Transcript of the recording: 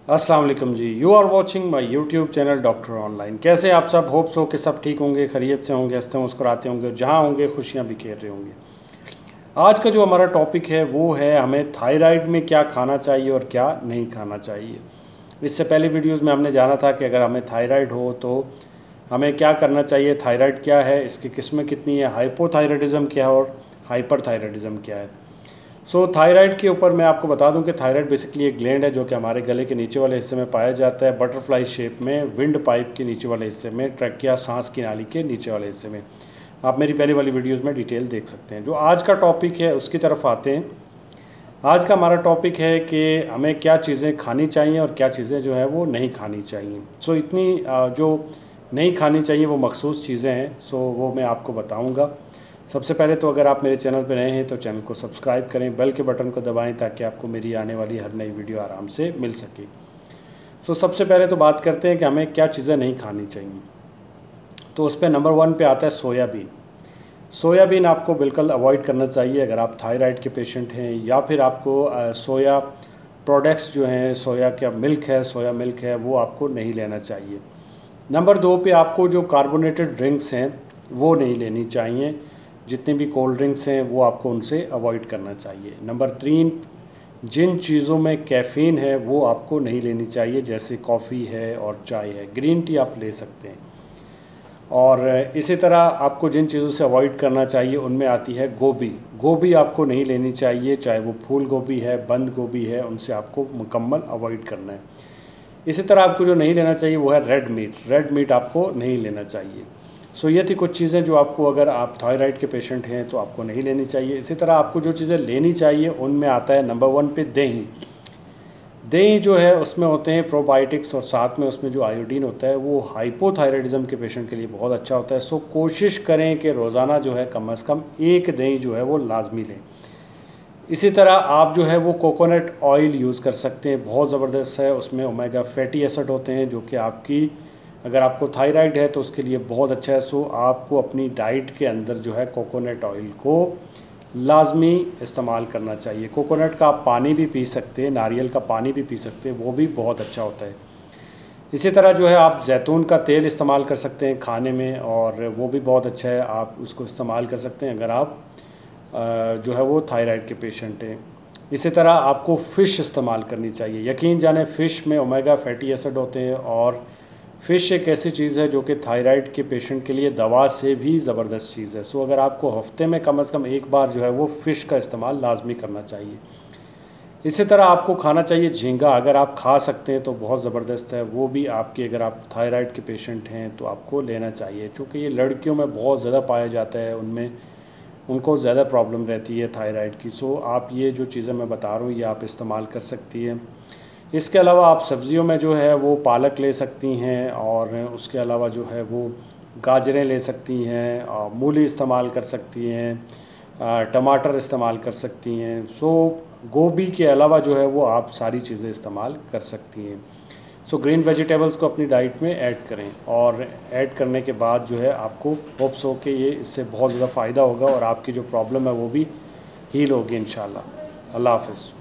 अस्सलाम वालेकुम जी। You are watching my YouTube channel doctor online. कैसे आप सब? होप्स हो कि सब ठीक होंगे, खैरियत से होंगे, हंसते मुस्कुराते होंगे, जहाँ होंगे खुशियाँ बिखेर रहे होंगे। आज का जो हमारा टॉपिक है वो है हमें थायराइड में क्या खाना चाहिए और क्या नहीं खाना चाहिए। इससे पहले वीडियोज़ में हमने जाना था कि अगर हमें थायराइड हो तो हमें क्या करना चाहिए, थायराइड क्या है, इसकी किस्में कितनी है, हाइपोथायराइडिज्म क्या है और हाइपरथायराइडिज्म क्या है। थायराइड के ऊपर मैं आपको बता दूं कि थायराइड बेसिकली एक ग्लैंड है जो कि हमारे गले के नीचे वाले हिस्से में पाया जाता है, बटरफ्लाई शेप में, विंड पाइप के नीचे वाले हिस्से में, ट्रैकिया सांस की नाली के नीचे वाले हिस्से में। आप मेरी पहले वाली वीडियोस में डिटेल देख सकते हैं। जो आज का टॉपिक है उसकी तरफ आते हैं। आज का हमारा टॉपिक है कि हमें क्या चीज़ें खानी चाहिए और क्या चीज़ें जो है वो नहीं खानी चाहिए। इतनी जो नहीं खानी चाहिए वो मखसूस चीज़ें हैं, वो मैं आपको बताऊँगा। सबसे पहले तो अगर आप मेरे चैनल पर नए हैं तो चैनल को सब्सक्राइब करें, बेल के बटन को दबाएं ताकि आपको मेरी आने वाली हर नई वीडियो आराम से मिल सके। सबसे पहले तो बात करते हैं कि हमें क्या चीज़ें नहीं खानी चाहिए। तो उस पर नंबर 1 पे आता है सोयाबीन। सोयाबीन आपको बिल्कुल अवॉइड करना चाहिए अगर आप थायराइड के पेशेंट हैं, या फिर आपको सोया प्रोडक्ट्स जो हैं, सोया का मिल्क है, सोया मिल्क है, वो आपको नहीं लेना चाहिए। नंबर 2 पे आपको जो कार्बोनेटेड ड्रिंक्स हैं वो नहीं लेनी चाहिए। जितने भी कोल्ड ड्रिंक्स हैं वो आपको उनसे अवॉइड करना चाहिए। नंबर 3, जिन चीज़ों में कैफ़ीन है वो आपको नहीं लेनी चाहिए, जैसे कॉफ़ी है और चाय है। ग्रीन टी आप ले सकते हैं। और इसी तरह आपको जिन चीज़ों से अवॉइड करना चाहिए उनमें आती है गोभी। गोभी आपको नहीं लेनी चाहिए, चाहे वो फूल गोभी है, बंद गोभी है, उनसे आपको मुकम्मल अवॉइड करना है। इसी तरह आपको जो नहीं लेना चाहिए वो है रेड मीट। रेड मीट आपको नहीं लेना चाहिए। ये थी कुछ चीज़ें जो आपको, अगर आप थायराइड के पेशेंट हैं तो आपको नहीं लेनी चाहिए। इसी तरह आपको जो चीज़ें लेनी चाहिए उनमें आता है नंबर 1 पे दही। दही जो है उसमें होते हैं प्रोबायोटिक्स, और साथ में उसमें जो आयोडीन होता है वो हाइपोथायराइडिज्म के पेशेंट के लिए बहुत अच्छा होता है। कोशिश करें कि रोज़ाना जो है कम से कम एक दही जो है वो लाजमी लें। इसी तरह आप जो है वो कोकोनट ऑयल यूज़ कर सकते हैं, बहुत ज़बरदस्त है। उसमें ओमेगा फैटी एसिड होते हैं जो कि आपकी, अगर आपको थायराइड है तो उसके लिए बहुत अच्छा है। आपको अपनी डाइट के अंदर जो है कोकोनट ऑयल को लाजमी इस्तेमाल करना चाहिए। कोकोनट का आप पानी भी पी सकते हैं, नारियल का पानी भी पी सकते हैं, वो भी बहुत अच्छा होता है। इसी तरह जो है आप जैतून का तेल इस्तेमाल कर सकते हैं खाने में, और वो भी बहुत अच्छा है, आप उसको इस्तेमाल कर सकते हैं अगर आप जो है वो थायराइड के पेशेंट हैं। इसी तरह आपको फ़िश इस्तेमाल करनी चाहिए। यकीन जाने फ़िश में ओमेगा फैटी एसिड होते हैं, और फ़िश एक ऐसी चीज़ है जो कि थायराइड के पेशेंट के लिए दवा से भी ज़बरदस्त चीज़ है। अगर आपको हफ्ते में कम से कम एक बार जो है वो फ़िश का इस्तेमाल लाजमी करना चाहिए। इसी तरह आपको खाना चाहिए झींगा। अगर आप खा सकते हैं तो बहुत ज़बरदस्त है, वो भी आपकी, अगर आप थायराइड के पेशेंट हैं तो आपको लेना चाहिए, क्योंकि ये लड़कियों में बहुत ज़्यादा पाया जाता है, उनमें उनको ज़्यादा प्रॉब्लम रहती है थायराइड की। आप ये जो चीज़ें मैं बता रहा हूँ ये आप इस्तेमाल कर सकती हैं। इसके अलावा आप सब्ज़ियों में जो है वो पालक ले सकती हैं, और उसके अलावा जो है वो गाजरें ले सकती हैं, मूली इस्तेमाल कर सकती हैं, टमाटर इस्तेमाल कर सकती हैं। गोभी के अलावा जो है वो आप सारी चीज़ें इस्तेमाल कर सकती हैं। ग्रीन वेजिटेबल्स को अपनी डाइट में ऐड करें, और ऐड करने के बाद जो है आपको होप्स हो कि ये इससे बहुत ज़्यादा फ़ायदा होगा और आपकी जो प्रॉब्लम है वो भी हील होगी इंशाल्लाह। अल्लाह हाफ़िज़।